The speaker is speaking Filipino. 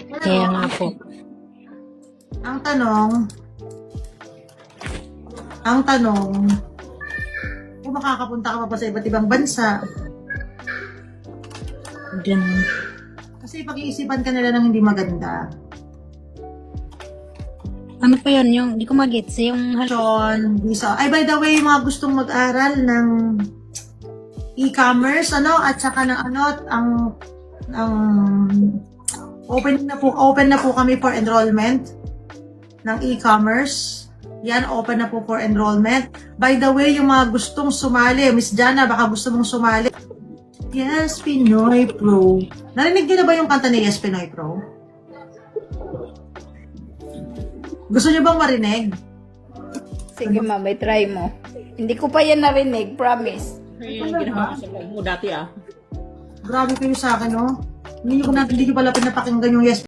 Kaya nga po. Ang tanong, kung makakapunta ka pa ba sa iba't ibang bansa, Ganun. kasi pag-iisipan ka nila ng hindi maganda. Ano pa yun? Yung, di ko magets. Yung Sean, visa. Ay, by the way, mga gustong mag-aral ng e-commerce, at saka ng ang open na po kami for enrollment ng e-commerce. Yan, open na po for enrollment. By the way, yung mga gustong sumali, Miss Jana, baka gusto mong sumali. Yes, Pinoy Pro. Narinig niyo na ba yung kanta ni Yes, Pinoy Pro? Gusto niyo bang marinig? Sige ma, may try mo. Hindi ko pa yan narinig, promise. Yung ginawa ko sa vlog mo dati Grabe kayo sa akin, no? Hindi ko pala pinapakinggan yung Yes